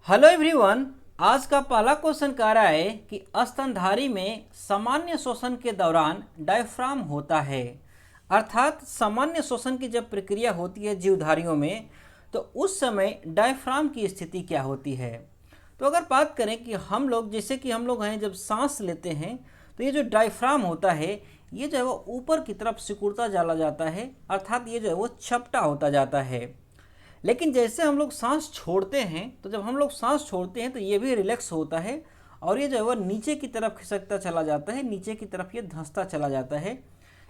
Hello everyone. आज का पहला क्वेश्चन कह रहा है कि स्तनधारी में सामान्य श्वसन के दौरान डायफ्राम होता है। अर्थात सामान्य श्वसन की जब प्रक्रिया होती है जीवधारियों में तो उस समय डायफ्राम की स्थिति क्या होती है। तो अगर बात करें कि हम लोग जैसे कि हम लोग हैं जब सांस लेते हैं तो ये जो डायफ्राम होता है ये जो है वो ऊपर की तरफ सिकुड़ता चला जाता है, अर्थात ये जो है वो चपटा होता जाता है। लेकिन जैसे हम लोग सांस छोड़ते हैं तो जब हम लोग सांस छोड़ते हैं तो ये भी रिलैक्स होता है और ये जो है वो नीचे की तरफ खिसकता चला जाता है, नीचे की तरफ ये धंसता चला जाता है।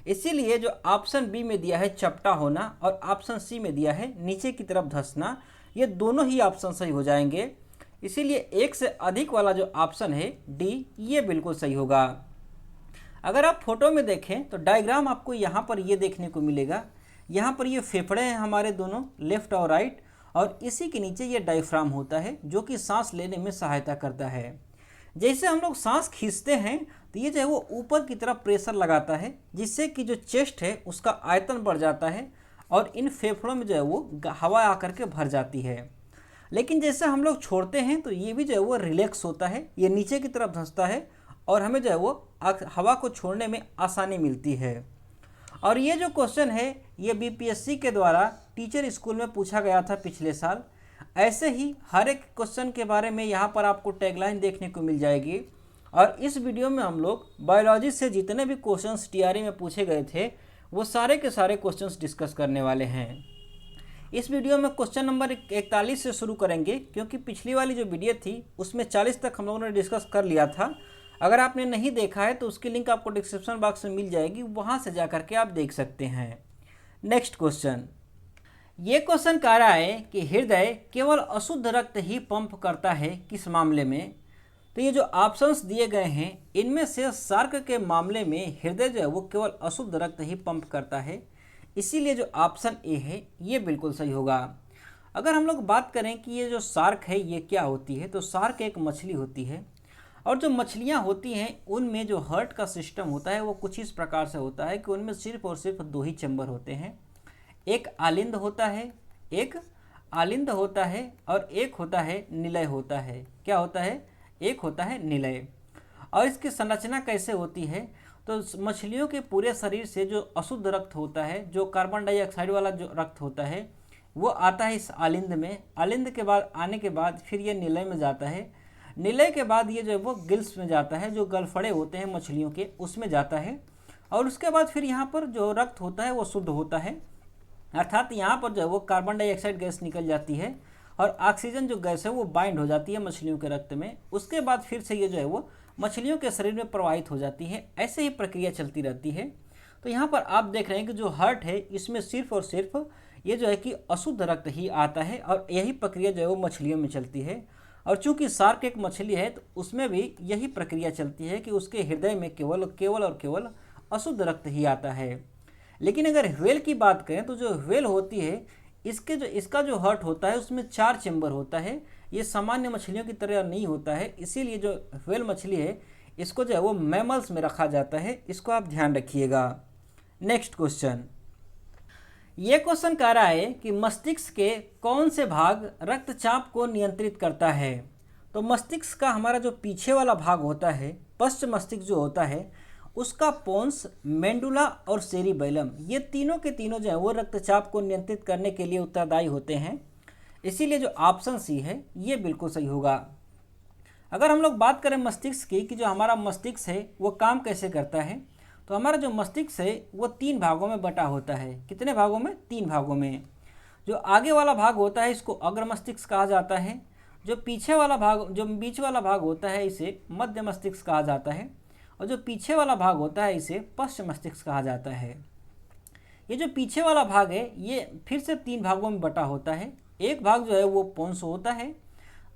इसीलिए जो ऑप्शन बी में दिया है चपटा होना और ऑप्शन सी में दिया है नीचे की तरफ धंसना, ये दोनों ही ऑप्शन सही हो जाएंगे। इसीलिए एक से अधिक वाला जो ऑप्शन है डी, ये बिल्कुल सही होगा। अगर आप फोटो में देखें तो डायग्राम आपको यहाँ पर ये देखने को मिलेगा। यहाँ पर ये फेफड़े हैं हमारे दोनों, लेफ्ट और राइट, और इसी के नीचे ये डायफ्राम होता है जो कि सांस लेने में सहायता करता है। जैसे हम लोग सांस खींचते हैं तो ये जो है वो ऊपर की तरफ प्रेशर लगाता है जिससे कि जो चेस्ट है उसका आयतन बढ़ जाता है और इन फेफड़ों में जो है वो हवा आकर के भर जाती है। लेकिन जैसे हम लोग छोड़ते हैं तो ये भी जो है वो रिलैक्स होता है, ये नीचे की तरफ धंसता है और हमें जो है वो हवा को छोड़ने में आसानी मिलती है। और ये जो क्वेश्चन है ये बीपीएससी के द्वारा टीचर स्कूल में पूछा गया था पिछले साल। ऐसे ही हर एक क्वेश्चन के बारे में यहाँ पर आपको टैगलाइन देखने को मिल जाएगी। और इस वीडियो में हम लोग बायोलॉजी से जितने भी क्वेश्चंस टीआरई में पूछे गए थे वो सारे के सारे क्वेश्चंस डिस्कस करने वाले हैं। इस वीडियो में क्वेश्चन नंबर 41 से शुरू करेंगे क्योंकि पिछली वाली जो वीडियो थी उसमें 40 तक हम लोगों ने डिस्कस कर लिया था। अगर आपने नहीं देखा है तो उसकी लिंक आपको डिस्क्रिप्शन बॉक्स में मिल जाएगी, वहाँ से जा करके आप देख सकते हैं। नेक्स्ट क्वेश्चन, ये क्वेश्चन कह रहा है कि हृदय केवल अशुद्ध रक्त ही पंप करता है किस मामले में। तो ये जो ऑप्शंस दिए गए हैं इनमें से सार्क के मामले में हृदय जो है वो केवल अशुद्ध रक्त ही पंप करता है, इसीलिए जो ऑप्शन ए है ये बिल्कुल सही होगा। अगर हम लोग बात करें कि ये जो सार्क है ये क्या होती है, तो सार्क एक मछली होती है और जो मछलियाँ होती हैं उनमें जो हार्ट का सिस्टम होता है वो कुछ इस प्रकार से होता है कि उनमें सिर्फ और सिर्फ दो ही चैम्बर होते हैं। एक आलिंद होता है, एक आलिंद होता है और एक होता है निलय होता है। क्या होता है? एक होता है निलय। और इसकी संरचना कैसे होती है, तो मछलियों के पूरे शरीर से जो अशुद्ध रक्त होता है, जो कार्बन डाइऑक्साइड वाला जो रक्त होता है वो आता है इस आलिंद में। आलिंद के बाद आने के बाद फिर ये निलय में जाता है। निलय के बाद ये जो है वो गिल्स में जाता है, जो गलफड़े होते हैं मछलियों के उसमें जाता है। और उसके बाद फिर यहाँ पर जो रक्त होता है वो शुद्ध होता है, अर्थात यहाँ पर जो है वो कार्बन डाइऑक्साइड गैस निकल जाती है और ऑक्सीजन जो गैस है वो बाइंड हो जाती है मछलियों के रक्त में। उसके बाद फिर से ये जो है वो मछलियों के शरीर में प्रवाहित हो जाती है। ऐसे ही प्रक्रिया चलती रहती है। तो यहाँ पर आप देख रहे हैं कि जो हार्ट है इसमें सिर्फ और सिर्फ ये जो है कि अशुद्ध रक्त ही आता है और यही प्रक्रिया जो है वो मछलियों में चलती है। और चूंकि शार्क एक मछली है तो उसमें भी यही प्रक्रिया चलती है कि उसके हृदय में केवल और केवल अशुद्ध रक्त ही आता है। लेकिन अगर व्हेल की बात करें तो जो व्हेल होती है इसका जो हार्ट होता है उसमें 4 चैम्बर होता है। ये सामान्य मछलियों की तरह नहीं होता है, इसीलिए जो व्हेल मछली है इसको जो है वो मैमल्स में रखा जाता है। इसको आप ध्यान रखिएगा। नेक्स्ट क्वेश्चन, ये क्वेश्चन कह रहा है कि मस्तिष्क के कौन से भाग रक्तचाप को नियंत्रित करता है। तो मस्तिष्क का हमारा जो पीछे वाला भाग होता है, पश्च मस्तिष्क जो होता है, उसका पोन्स, मेंडुला और सेरिबैलम, ये तीनों के तीनों जो है वो रक्तचाप को नियंत्रित करने के लिए उत्तरदायी होते हैं। इसीलिए जो ऑप्शन सी है ये बिल्कुल सही होगा। अगर हम लोग बात करें मस्तिष्क की कि जो हमारा मस्तिष्क है वो काम कैसे करता है, तो हमारा जो मस्तिष्क है वो 3 भागों में बटा होता है। कितने भागों में? 3 भागों में। जो आगे वाला भाग होता है इसको अग्र मस्तिष्क कहा जाता है। जो पीछे वाला भाग, जो बीच वाला भाग होता है इसे मध्य मस्तिष्क कहा जाता है। और जो पीछे वाला भाग होता है इसे पश्च मस्तिष्क कहा जाता है। ये जो पीछे वाला भाग है ये फिर से 3 भागों में बटा होता है। एक भाग जो है वो पोन्स होता है,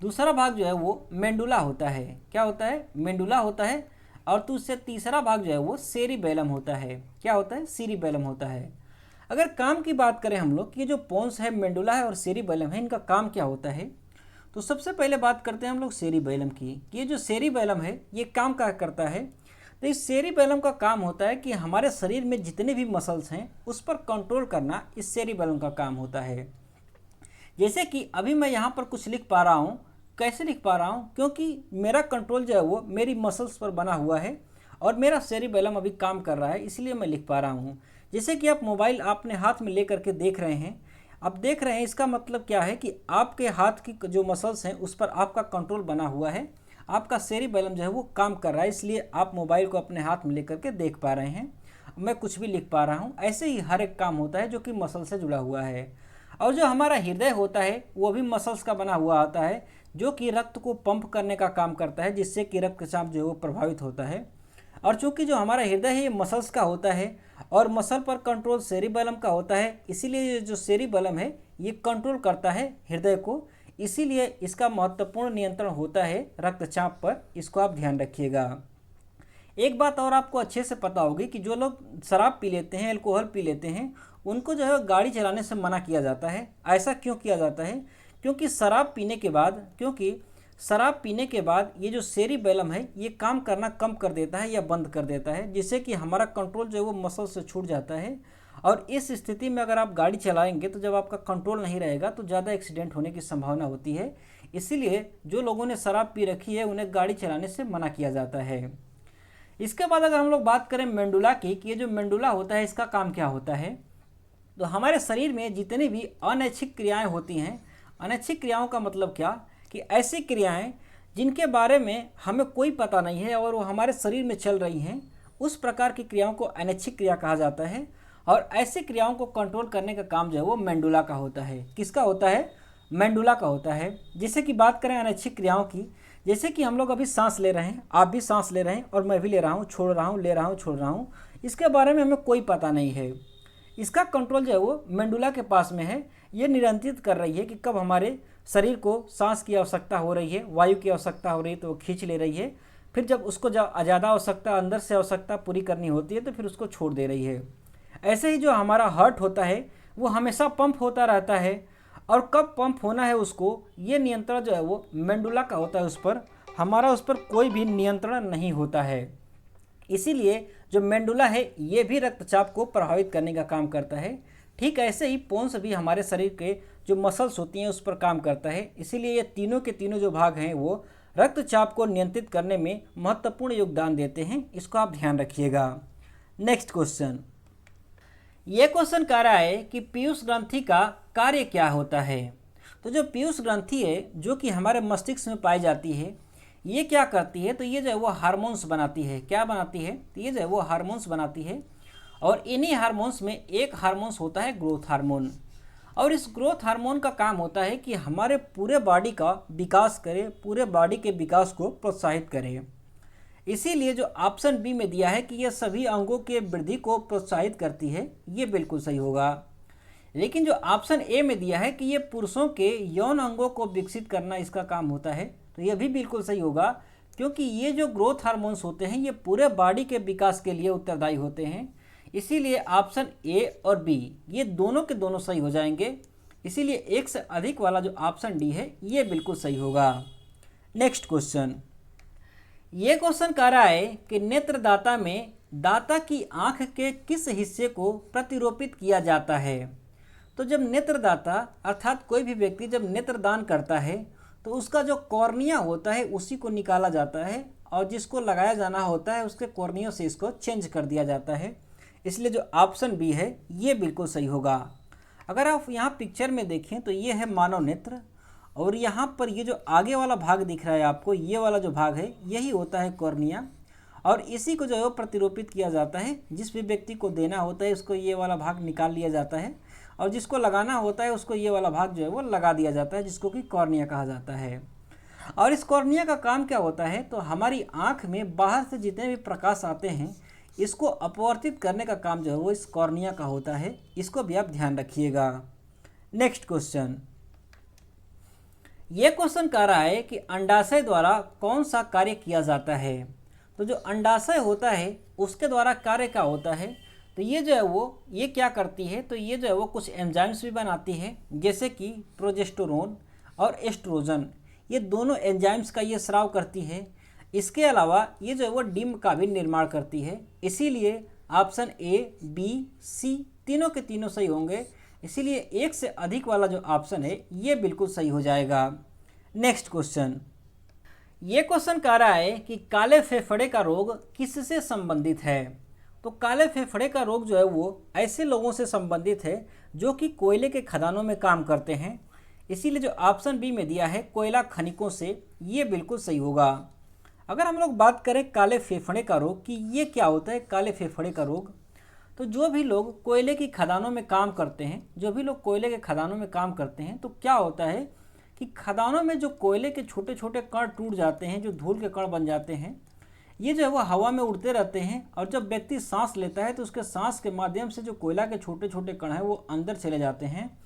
दूसरा भाग जो है वो मेंडुला होता है। क्या होता है? मेंडुला होता है। और उससे तीसरा भाग जो है वो सेरिबैलम होता है। क्या होता है? सेरिबैलम होता है। अगर काम की बात करें हम लोग कि जो पोन्स है, मेंडुला है और सेरिबैलम है, इनका काम क्या होता है, तो सबसे पहले बात करते हैं हम लोग सेरिबैलम की। ये जो सेरिबैलम है ये काम क्या करता है, तो इस सेरिबैलम का काम होता है कि हमारे शरीर में जितने भी मसल्स हैं उस पर कंट्रोल करना इस सेरिबैलम का काम होता है। जैसे कि अभी मैं यहाँ पर कुछ लिख पा रहा हूँ, कैसे लिख पा रहा हूँ, क्योंकि मेरा कंट्रोल जो है वो मेरी मसल्स पर बना हुआ है और मेरा सेरिबेलम अभी काम कर रहा है, इसलिए मैं लिख पा रहा हूँ। जैसे कि आप मोबाइल अपने हाथ में ले करके देख रहे हैं, आप देख रहे हैं, इसका मतलब क्या है कि आपके हाथ की जो मसल्स हैं उस पर आपका कंट्रोल बना हुआ है, आपका सेरिबेलम जो है वो काम कर रहा है, इसलिए आप मोबाइल को अपने हाथ में लेकर के देख पा रहे हैं, मैं कुछ भी लिख पा रहा हूँ। ऐसे ही हर एक काम होता है जो कि मसल से जुड़ा हुआ है। और जो हमारा हृदय होता है वो भी मसल्स का बना हुआ होता है, जो कि रक्त को पंप करने का काम करता है, जिससे कि रक्तचाप जो है वो प्रभावित होता है। और चूँकि जो हमारा हृदय है ये मसल्स का होता है और मसल पर कंट्रोल सेरिबेलम का होता है, इसीलिए जो सेरिबेलम है ये कंट्रोल करता है हृदय को, इसीलिए इसका महत्वपूर्ण नियंत्रण होता है रक्तचाप पर। इसको आप ध्यान रखिएगा। एक बात और आपको अच्छे से पता होगी कि जो लोग शराब पी लेते हैं, अल्कोहल पी लेते हैं, उनको जो है गाड़ी चलाने से मना किया जाता है। ऐसा क्यों किया जाता है? क्योंकि शराब पीने के बाद ये जो सेरिबेलम है ये काम करना कम कर देता है या बंद कर देता है, जिससे कि हमारा कंट्रोल जो है वो मसल से छूट जाता है। और इस स्थिति में अगर आप गाड़ी चलाएंगे तो जब आपका कंट्रोल नहीं रहेगा तो ज़्यादा एक्सीडेंट होने की संभावना होती है। इसीलिए जो लोगों ने शराब पी रखी है उन्हें गाड़ी चलाने से मना किया जाता है। इसके बाद अगर हम लोग बात करें मेंडुला की, कि ये जो मेंडुला होता है इसका काम क्या होता है, तो हमारे शरीर में जितनी भी अनैच्छिक क्रियाएं होती हैं, अनैच्छिक क्रियाओं का मतलब क्या कि ऐसी क्रियाएं जिनके बारे में हमें कोई पता नहीं है और वो हमारे शरीर में चल रही हैं, उस प्रकार की क्रियाओं को अनैच्छिक क्रिया कहा जाता है। और ऐसी क्रियाओं को कंट्रोल करने का काम जो है वो मेंडुला का होता है। किसका होता है? मेंडुला का होता है। जैसे कि बात करें अनैच्छिक क्रियाओं की, जैसे कि हम लोग अभी सांस ले रहे हैं, आप भी सांस ले रहे हैं और मैं भी ले रहा हूँ, छोड़ रहा हूँ, ले रहा हूँ, छोड़ रहा हूँ, इसके बारे में हमें कोई पता नहीं है। इसका कंट्रोल जो है वो मेंडुला के पास में है। ये नियंत्रित कर रही है कि कब हमारे शरीर को सांस की आवश्यकता हो रही है, वायु की आवश्यकता हो रही है तो वो खींच ले रही है, फिर जब उसको ज़्यादा आवश्यकता, अंदर से आवश्यकता पूरी करनी होती है तो फिर उसको छोड़ दे रही है। ऐसे ही जो हमारा हार्ट होता है वो हमेशा पंप होता रहता है, और कब पंप होना है उसको, ये नियंत्रण जो है वो मेंडुला का होता है। उस पर कोई भी नियंत्रण नहीं होता है। इसीलिए जो मेंडुला है ये भी रक्तचाप को प्रभावित करने का काम करता है। ठीक ऐसे ही पोन्स भी हमारे शरीर के जो मसल्स होती हैं उस पर काम करता है। इसीलिए ये तीनों के तीनों जो भाग हैं वो रक्तचाप को नियंत्रित करने में महत्वपूर्ण योगदान देते हैं। इसको आप ध्यान रखिएगा। नेक्स्ट क्वेश्चन, ये क्वेश्चन कह रहा है कि पीयूष ग्रंथि का कार्य क्या होता है। तो जो पीयूष ग्रंथि है जो कि हमारे मस्तिष्क में पाई जाती है, ये क्या करती है, तो ये जो है वो हार्मोन्स बनाती है। क्या बनाती है? तो ये जो है वो हार्मोन्स बनाती है। और इन्हीं हार्मोन्स में एक हार्मोन्स होता है ग्रोथ हार्मोन। और इस ग्रोथ हार्मोन का काम होता है कि हमारे पूरे बॉडी का विकास करे, पूरे बॉडी के विकास को प्रोत्साहित करे। इसीलिए जो ऑप्शन बी में दिया है कि यह सभी अंगों के वृद्धि को प्रोत्साहित करती है, ये बिल्कुल सही होगा। लेकिन जो ऑप्शन ए में दिया है कि ये पुरुषों के यौन अंगों को विकसित करना इसका काम होता है, तो यह भी बिल्कुल सही होगा, क्योंकि ये जो ग्रोथ हार्मोन्स होते हैं ये पूरे बॉडी के विकास के लिए उत्तरदायी होते हैं। इसीलिए ऑप्शन ए और बी ये दोनों के दोनों सही हो जाएंगे। इसीलिए एक से अधिक वाला जो ऑप्शन डी है ये बिल्कुल सही होगा। नेक्स्ट क्वेश्चन, ये क्वेश्चन कह रहा है कि नेत्रदाता में दाता की आंख के किस हिस्से को प्रतिरोपित किया जाता है। तो जब नेत्रदाता अर्थात कोई भी व्यक्ति जब नेत्रदान करता है तो उसका जो कॉर्निया होता है उसी को निकाला जाता है, और जिसको लगाया जाना होता है उसके कॉर्निया से इसको चेंज कर दिया जाता है। इसलिए जो ऑप्शन बी है ये बिल्कुल सही होगा। अगर आप यहाँ पिक्चर में देखें तो ये है मानव नेत्र, और यहाँ पर ये जो आगे वाला भाग दिख रहा है आपको, ये वाला जो भाग है यही होता है कॉर्निया, और इसी को जो है वो प्रतिरोपित किया जाता है। जिस भी व्यक्ति को देना होता है उसको ये वाला भाग निकाल लिया जाता है, और जिसको लगाना होता है उसको ये वाला भाग जो है वो लगा दिया जाता है, जिसको कि कॉर्निया कहा जाता है। और इस कॉर्निया का काम क्या होता है, तो हमारी आँख में बाहर से जितने भी प्रकाश आते हैं इसको अपवर्तित करने का काम जो है वो इस कॉर्निया का होता है। इसको भी आप ध्यान रखिएगा। नेक्स्ट क्वेश्चन, ये क्वेश्चन कह रहा है कि अंडाशय द्वारा कौन सा कार्य किया जाता है। तो जो अंडाशय होता है उसके द्वारा कार्य क्या होता है, तो ये जो है वो ये क्या करती है, तो ये जो है वो कुछ एंजाइम्स भी बनाती है, जैसे कि प्रोजेस्टेरोन और एस्ट्रोजन, ये दोनों एंजाइम्स का ये स्राव करती है। इसके अलावा ये जो है वो डिम्ब का भी निर्माण करती है। इसीलिए ऑप्शन ए, बी, सी तीनों के तीनों सही होंगे। इसीलिए एक से अधिक वाला जो ऑप्शन है ये बिल्कुल सही हो जाएगा। नेक्स्ट क्वेश्चन, ये क्वेश्चन कह रहा है कि काले फेफड़े का रोग किससे संबंधित है। तो काले फेफड़े का रोग जो है वो ऐसे लोगों से संबंधित है जो कि कोयले के खदानों में काम करते हैं। इसीलिए जो ऑप्शन बी में दिया है कोयला खनिकों से, ये बिल्कुल सही होगा। अगर हम लोग बात करें काले फेफड़े का रोग कि ये क्या होता है काले फेफड़े का रोग, तो जो भी लोग कोयले की खदानों में काम करते हैं, जो भी लोग कोयले के खदानों में काम करते हैं, तो क्या होता है कि खदानों में जो कोयले के छोटे छोटे कण टूट जाते हैं, जो धूल के कण बन जाते हैं, ये जो है वो हवा में उड़ते रहते हैं और जब व्यक्ति सांस लेता है तो उसके सांस के माध्यम से जो कोयला के छोटे छोटे कण हैं वो अंदर चले जाते हैं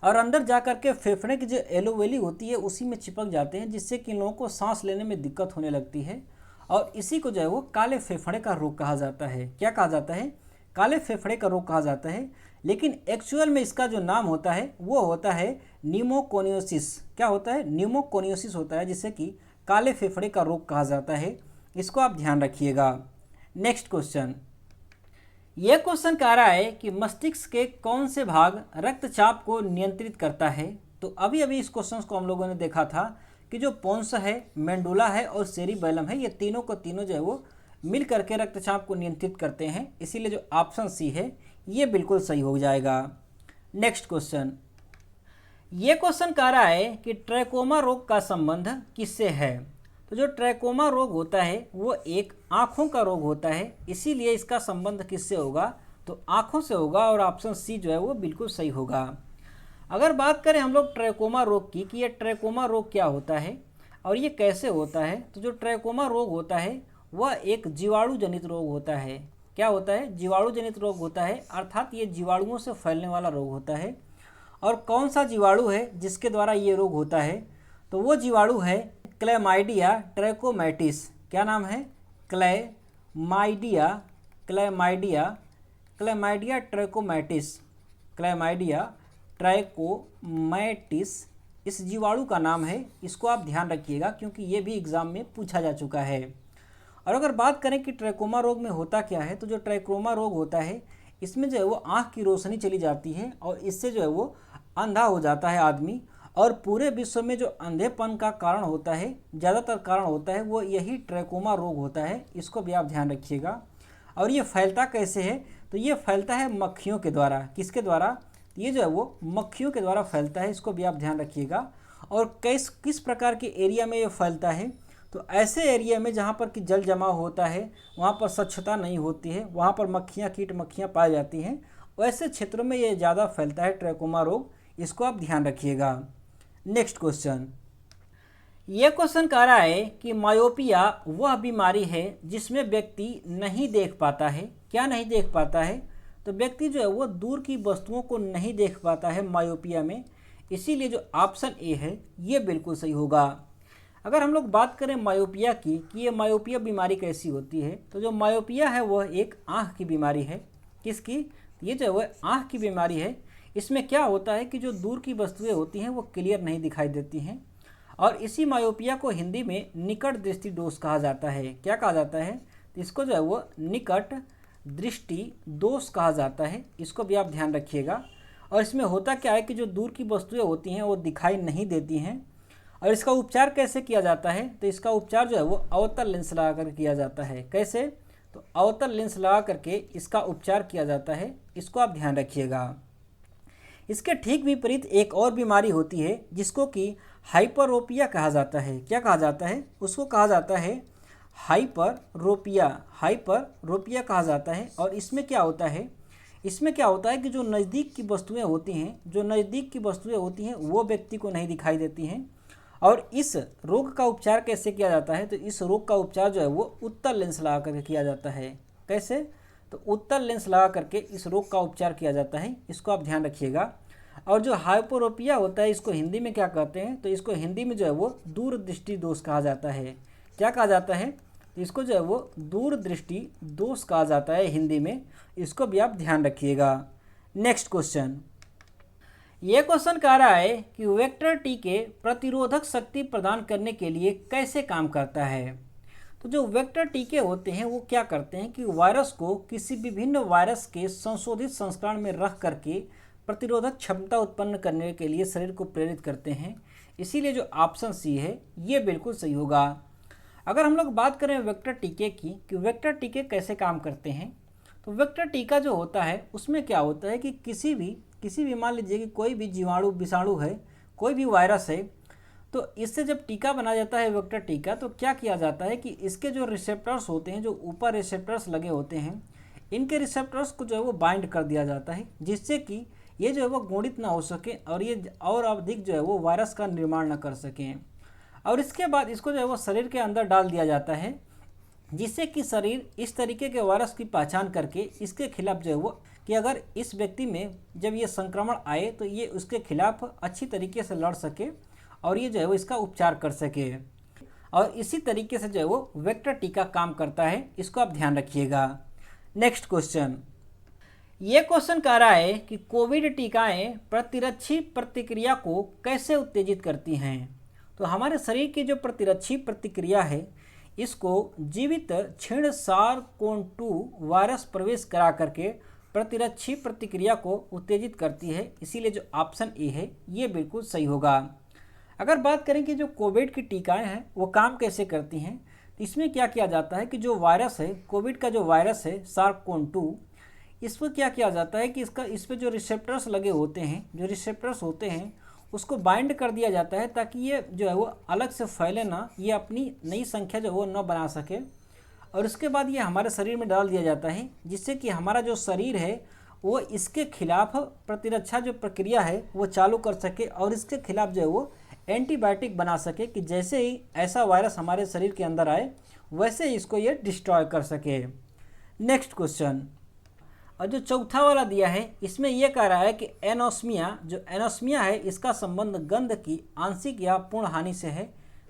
और अंदर जा कर के फेफड़े की जो एलोवेली होती है उसी में चिपक जाते हैं, जिससे कि लोगों को सांस लेने में दिक्कत होने लगती है और इसी को जो है वो काले फेफड़े का रोग कहा जाता है। क्या कहा जाता है? काले फेफड़े का रोग कहा जाता है। लेकिन एक्चुअल में इसका जो नाम होता है वो होता है न्यूमोकोनियोसिस। क्या होता है? न्यूमोकोनियोसिस होता है, जिससे कि काले फेफड़े का रोग कहा जाता है। इसको आप ध्यान रखिएगा। नेक्स्ट क्वेश्चन, यह क्वेश्चन कह रहा है कि मस्तिष्क के कौन से भाग रक्तचाप को नियंत्रित करता है। तो अभी अभी इस क्वेश्चन को हम लोगों ने देखा था कि जो पोन्स है, मेंडुला है और सेरिबैलम है, ये तीनों को तीनों जो है वो मिल करके रक्तचाप को नियंत्रित करते हैं। इसीलिए जो ऑप्शन सी है ये बिल्कुल सही हो जाएगा। नेक्स्ट क्वेश्चन, ये क्वेश्चन कह रहा है कि ट्रैकोमा रोग का संबंध किससे है। तो जो ट्रैकोमा रोग होता है वो एक आँखों का रोग होता है, इसीलिए इसका संबंध किससे होगा? तो आँखों से होगा और ऑप्शन सी जो है वो बिल्कुल सही होगा। अगर बात करें हम लोग ट्रैकोमा रोग की कि ये ट्रैकोमा रोग क्या होता है और ये कैसे होता है, तो जो ट्रैकोमा रोग होता है वह एक जीवाणु जनित रोग होता है। क्या होता है? जीवाणु जनित रोग होता है, अर्थात ये जीवाणुओं से फैलने वाला रोग होता है। और कौन सा जीवाणु है जिसके द्वारा ये रोग होता है? तो वो जीवाणु है क्लैमाइडिया ट्रैकोमैटिस। क्या नाम है? Chlamydia trachomatis. क्लैमाइडिया ट्रैकोमैटिस इस जीवाणु का नाम है। इसको आप ध्यान रखिएगा क्योंकि ये भी एग्जाम में पूछा जा चुका है। और अगर बात करें कि ट्रैकोमा रोग में होता क्या है, तो जो ट्रैकोमा रोग होता है इसमें जो है वो आँख की रोशनी चली जाती है और इससे जो है वो अंधा हो जाता है आदमी। और पूरे विश्व में जो अंधेपन का कारण होता है, ज़्यादातर कारण होता है, वो यही ट्रैकोमा रोग होता है। इसको भी आप ध्यान रखिएगा। और ये फैलता कैसे है? तो ये फैलता है मक्खियों के द्वारा। किसके द्वारा? ये जो है वो मक्खियों के द्वारा फैलता है। इसको भी आप ध्यान रखिएगा। और किस प्रकार के एरिया में ये फैलता है? तो ऐसे एरिया में जहाँ पर कि जल जमा होता है, वहाँ पर स्वच्छता नहीं होती है, वहाँ पर मक्खियाँ कीट मक्खियाँ पाई जाती हैं, वैसे क्षेत्रों में ये ज़्यादा फैलता है ट्रैकोमा रोग। इसको आप ध्यान रखिएगा। नेक्स्ट क्वेश्चन, यह क्वेश्चन कह रहा है कि मायोपिया वह बीमारी है जिसमें व्यक्ति नहीं देख पाता है। क्या नहीं देख पाता है? तो व्यक्ति जो है वो दूर की वस्तुओं को नहीं देख पाता है मायोपिया में। इसीलिए जो ऑप्शन ए है ये बिल्कुल सही होगा। अगर हम लोग बात करें मायोपिया की कि ये मायोपिया बीमारी कैसी होती है, तो जो मायोपिया है वह एक आँख की बीमारी है। किसकी? ये जो है वह आँख की बीमारी है। इसमें क्या होता है कि जो दूर की वस्तुएं होती हैं वो क्लियर नहीं दिखाई देती हैं और इसी मायोपिया को हिंदी में निकट दृष्टि दोष कहा जाता है। क्या कहा जाता है? तो इसको जो है वो निकट दृष्टि दोष कहा जाता है। इसको भी आप ध्यान रखिएगा। और इसमें होता क्या है कि जो दूर की वस्तुएं होती हैं वो दिखाई नहीं देती हैं। और इसका उपचार कैसे किया जाता है? तो इसका उपचार जो है वो अवतल लेंस लगा कर किया जाता है। कैसे? तो अवतल लेंस लगा करके इसका उपचार किया जाता है। इसको आप ध्यान रखिएगा। इसके ठीक विपरीत एक और बीमारी होती है जिसको कि हाइपरोपिया कहा जाता है। क्या कहा जाता है? उसको कहा जाता है हाइपरोपिया कहा जाता है। और इसमें क्या होता है? इसमें क्या होता है कि जो नज़दीक की वस्तुएं होती हैं वो व्यक्ति को नहीं दिखाई देती हैं। और इस रोग का उपचार कैसे किया जाता है? तो इस रोग का उपचार जो है वो उत्तल लेंस लगा करके किया जाता है। कैसे? तो उत्तल लेंस लगा करके इस रोग का उपचार किया जाता है। इसको आप ध्यान रखिएगा। और जो हाइपरोपिया होता है इसको हिंदी में क्या कहते हैं? तो इसको हिंदी में जो है वो दूरदृष्टि दोष कहा जाता है। क्या कहा जाता है? तो इसको जो है वो दूरदृष्टि दोष कहा जाता है हिंदी में। इसको भी आप ध्यान रखिएगा। नेक्स्ट क्वेश्चन, ये क्वेश्चन कह रहा है कि वेक्टर टीके प्रतिरोधक शक्ति प्रदान करने के लिए कैसे काम करता है। तो जो वेक्टर टीके होते हैं वो क्या करते हैं कि वायरस को किसी विभिन्न वायरस के संशोधित संस्करण में रख करके प्रतिरोधक क्षमता उत्पन्न करने के लिए शरीर को प्रेरित करते हैं। इसीलिए जो ऑप्शन सी है ये बिल्कुल सही होगा। अगर हम लोग बात करें वेक्टर टीके की कि वेक्टर टीके कैसे काम करते हैं, तो वेक्टर टीका जो होता है उसमें क्या होता है कि किसी भी मान लीजिए कि कोई भी जीवाणु विषाणु है, कोई भी वायरस है, तो इससे जब टीका बनाया जाता है वेक्टर टीका, तो क्या किया जाता है कि इसके जो रिसेप्टर्स होते हैं, जो ऊपर रिसेप्टर्स लगे होते हैं, इनके रिसेप्टर्स को जो है वो बाइंड कर दिया जाता है, जिससे कि ये जो है वो गुणित ना हो सके और ये और अधिक जो है वो वायरस का निर्माण ना कर सकें। और इसके बाद इसको जो है वो शरीर के अंदर डाल दिया जाता है, जिससे कि शरीर इस तरीके के वायरस की पहचान करके इसके खिलाफ जो है वो कि अगर इस व्यक्ति में जब ये संक्रमण आए तो ये उसके खिलाफ अच्छी तरीके से लड़ सके और ये जो है वो इसका उपचार कर सके। और इसी तरीके से जो है वो वेक्टर टीका काम करता है, इसको आप ध्यान रखिएगा। नेक्स्ट क्वेश्चन, ये क्वेश्चन कह रहा है कि कोविड टीकाएं प्रतिरक्षी प्रतिक्रिया को कैसे उत्तेजित करती हैं। तो हमारे शरीर की जो प्रतिरक्षी प्रतिक्रिया है, इसको जीवित क्षीण SARS-CoV-2 वायरस प्रवेश करा करके प्रतिरक्षी प्रतिक्रिया को उत्तेजित करती है, इसीलिए जो ऑप्शन ए है ये बिल्कुल सही होगा। अगर बात करें कि जो कोविड की टीकाएं हैं वो काम कैसे करती हैं, तो इसमें क्या किया जाता है कि जो वायरस है, कोविड का जो वायरस है SARS-CoV-2, इस पर क्या किया जाता है कि इस पर जो रिसेप्टर्स लगे होते हैं, जो रिसेप्टर्स होते हैं उसको बाइंड कर दिया जाता है, ताकि ये जो है वो अलग से फैले ना, ये अपनी नई संख्या जो है वो न बना सके। और उसके बाद ये हमारे शरीर में डाल दिया जाता है, जिससे कि हमारा जो शरीर है वो इसके खिलाफ प्रतिरक्षा जो प्रक्रिया है वो चालू कर सके और इसके खिलाफ जो है वो एंटीबायोटिक बना सके, कि जैसे ही ऐसा वायरस हमारे शरीर के अंदर आए वैसे ही इसको ये डिस्ट्रॉय कर सके। नेक्स्ट क्वेश्चन, और जो चौथा वाला दिया है इसमें यह कह रहा है कि एनोस्मिया, जो एनोस्मिया है इसका संबंध गंध की आंशिक या पूर्ण हानि से है।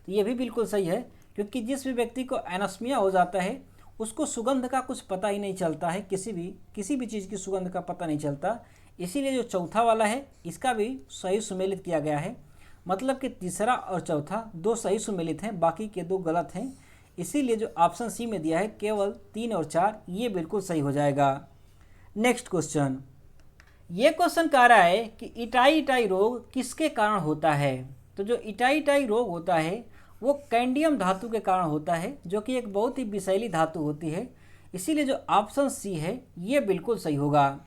तो ये भी बिल्कुल सही है, क्योंकि जिस भी व्यक्ति को एनोस्मिया हो जाता है उसको सुगंध का कुछ पता ही नहीं चलता है, किसी भी चीज़ की सुगंध का पता नहीं चलता। इसीलिए जो चौथा वाला है इसका भी सही सुमेलित किया गया है, मतलब कि तीसरा और चौथा दो सही सुमेलित हैं, बाकी के दो गलत हैं। इसीलिए जो ऑप्शन सी में दिया है केवल 3 और 4 ये बिल्कुल सही हो जाएगा। नेक्स्ट क्वेश्चन, ये क्वेश्चन कह रहा है कि इटाई रोग किसके कारण होता है। तो जो इटाई रोग होता है वो कैंडियम धातु के कारण होता है, जो कि एक बहुत ही विषैली धातु होती है। इसीलिए जो ऑप्शन सी है ये बिल्कुल सही होगा।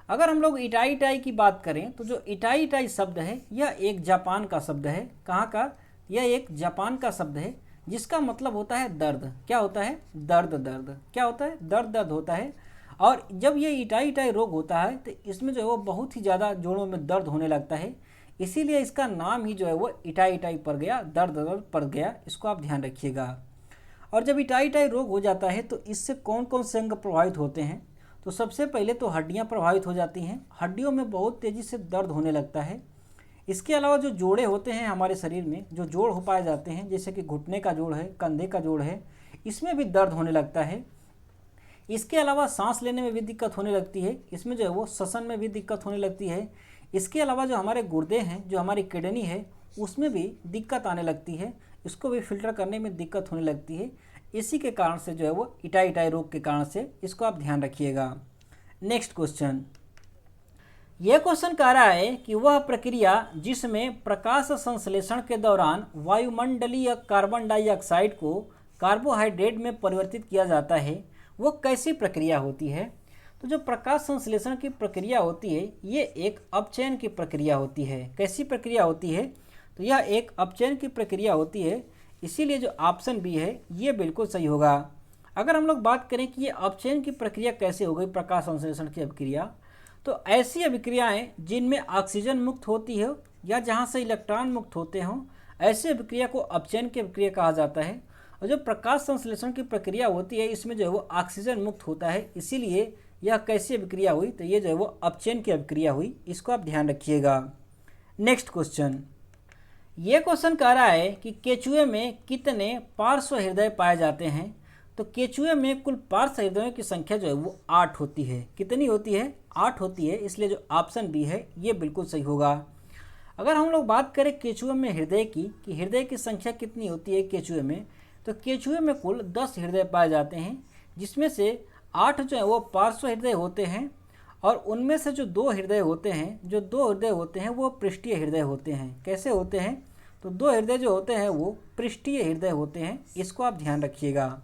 अगर हम लोग इटाई की बात करें तो जो इटाई शब्द है यह एक जापान का शब्द है। कहाँ का? यह एक जापान का शब्द है, जिसका मतलब होता है दर्द। क्या होता है? दर्द। क्या होता है? दर्द होता है। और जब ये इटाई रोग होता है तो इसमें जो है वो बहुत ही ज़्यादा जोड़ों में दर्द होने लगता है, इसीलिए इसका नाम ही जो है वो इटाई पड़ गया, दर्द पड़ गया। इसको आप ध्यान रखिएगा। और जब इटाई रोग हो जाता है तो इससे कौन कौन से अंग प्रभावित होते हैं? तो सबसे पहले तो हड्डियां प्रभावित हो जाती हैं, हड्डियों में बहुत तेज़ी से दर्द होने लगता है। इसके अलावा जो जोड़े होते हैं हमारे शरीर में, जो जोड़ हो पाए जाते हैं, जैसे कि घुटने का जोड़ है, कंधे का जोड़ है, इसमें भी दर्द होने लगता है। इसके अलावा सांस लेने में भी दिक्कत होने लगती है, इसमें जो है वो श्वसन में भी दिक्कत होने लगती है। इसके अलावा जो हमारे गुर्दे हैं, जो हमारी किडनी है, उसमें भी दिक्कत आने लगती है, इसको भी फिल्टर करने में दिक्कत होने लगती है। इसी के कारण से जो है वो इटाई रोग के कारण से, इसको आप ध्यान रखिएगा। नेक्स्ट क्वेश्चन, यह क्वेश्चन कह रहा है कि वह प्रक्रिया जिसमें प्रकाश संश्लेषण के दौरान वायुमंडलीय कार्बन डाइऑक्साइड को कार्बोहाइड्रेट में परिवर्तित किया जाता है वो कैसी प्रक्रिया होती है। तो जो प्रकाश संश्लेषण की प्रक्रिया होती है ये एक अपचयन की प्रक्रिया होती है। कैसी प्रक्रिया होती है? तो यह एक अपचयन की प्रक्रिया होती है, इसीलिए जो ऑप्शन बी है ये बिल्कुल सही होगा। अगर हम लोग बात करें कि ये अपचयन की प्रक्रिया कैसे हो गई, प्रकाश संश्लेषण की अभिक्रिया, तो ऐसी अभिक्रियाएं जिनमें ऑक्सीजन मुक्त होती है या जहाँ से इलेक्ट्रॉन मुक्त होते हों, ऐसी अभिक्रिया को अपचयन की अभिक्रिया कहा जाता है। और जो प्रकाश संश्लेषण की प्रक्रिया होती है इसमें जो है वो ऑक्सीजन मुक्त होता है, इसीलिए यह कैसी अभिक्रिया हुई? तो ये जो है वो अपचयन की अभिक्रिया हुई, इसको आप ध्यान रखिएगा। नेक्स्ट क्वेश्चन, ये क्वेश्चन कह रहा है कि केचुए में कितने पार्श्व हृदय पाए जाते हैं। तो केचुए में कुल पार्श्व हृदयों की संख्या जो है वो 8 होती है। कितनी होती है? 8 होती है, इसलिए जो ऑप्शन बी है ये बिल्कुल सही होगा। अगर हम लोग बात करें केचुए में हृदय की, कि हृदय की संख्या कितनी होती है केचुए में, तो केचुए में कुल 10 हृदय पाए जाते हैं, जिसमें से 8 जो है वो पार्श्व हृदय होते हैं, और उनमें से जो 2 हृदय होते हैं वो पृष्ठीय हृदय होते हैं। कैसे होते हैं? तो 2 हृदय जो होते हैं वो पृष्ठीय हृदय होते हैं, इसको आप ध्यान रखिएगा।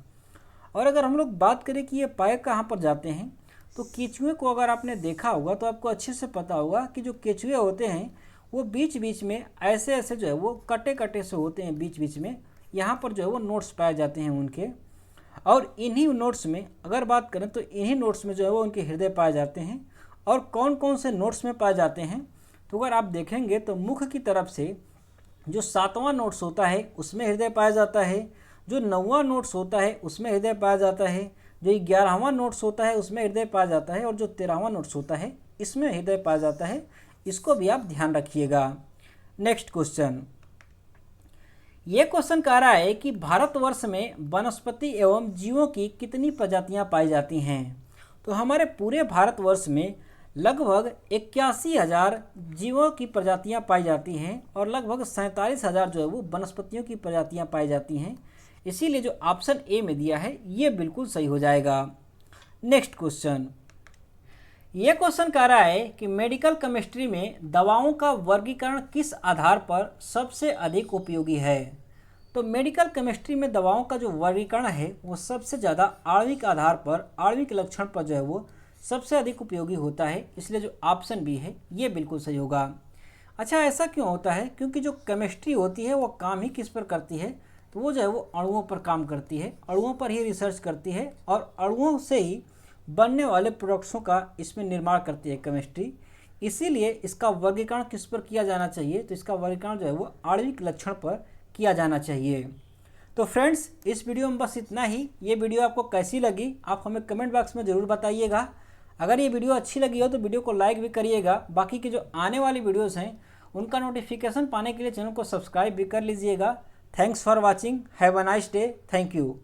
और अगर हम लोग बात करें कि ये पाए कहाँ पर जाते हैं, तो केंचुए को अगर आपने देखा होगा तो आपको अच्छे से पता होगा कि जो केंचुए होते हैं वो बीच बीच में ऐसे ऐसे जो है वो कटे कटे से होते हैं, बीच बीच में यहाँ पर जो है वो नोट्स पाए जाते हैं उनके। और इन्हीं नोट्स में अगर बात करें तो इन्हीं नोट्स में जो है वो उनके हृदय पाए जाते हैं। और कौन कौन से नोट्स में पाए जाते हैं, तो अगर आप देखेंगे तो मुख की तरफ से जो 7वां नोट्स होता है उसमें हृदय पाया जाता है, जो 9वां नोट्स होता है उसमें हृदय पाया जाता है, जो 11वां नोट्स होता है उसमें हृदय पाया जाता है, और जो 13वां नोट्स होता है इसमें हृदय पाया जाता है। इसको भी आप ध्यान रखिएगा। नेक्स्ट क्वेश्चन, ये क्वेश्चन कह रहा है कि भारतवर्ष में वनस्पति एवं जीवों की कितनी प्रजातियां पाई जाती हैं। तो हमारे पूरे भारतवर्ष में लगभग 81,000 जीवों की प्रजातियां पाई जाती हैं और लगभग 47,000 जो है वो वनस्पतियों की प्रजातियां पाई जाती हैं। इसीलिए जो ऑप्शन ए में दिया है ये बिल्कुल सही हो जाएगा। नेक्स्ट क्वेश्चन, ये क्वेश्चन कह रहा है कि मेडिकल केमिस्ट्री में दवाओं का वर्गीकरण किस आधार पर सबसे अधिक उपयोगी है। तो मेडिकल केमिस्ट्री में दवाओं का जो वर्गीकरण है वो सबसे ज़्यादा आणविक आधार पर, आणविक लक्षण पर जो है वो सबसे अधिक उपयोगी होता है। इसलिए जो ऑप्शन बी है ये बिल्कुल सही होगा। अच्छा, ऐसा क्यों होता है? क्योंकि जो केमिस्ट्री होती है वो काम ही किस पर करती है, तो वो जो है वो अणुओं पर काम करती है, अणुओं पर ही रिसर्च करती है और अणुओं से ही बनने वाले प्रोडक्ट्सों का इसमें निर्माण करती है केमिस्ट्री। इसीलिए इसका वर्गीकरण किस पर किया जाना चाहिए, तो इसका वर्गीकरण जो है वो आणविक लक्षण पर किया जाना चाहिए। तो फ्रेंड्स, इस वीडियो में बस इतना ही। ये वीडियो आपको कैसी लगी आप हमें कमेंट बॉक्स में ज़रूर बताइएगा। अगर ये वीडियो अच्छी लगी हो तो वीडियो को लाइक भी करिएगा। बाकी की जो आने वाली वीडियोस हैं उनका नोटिफिकेशन पाने के लिए चैनल को सब्सक्राइब भी कर लीजिएगा। Thanks for watching, have a nice day, thank you.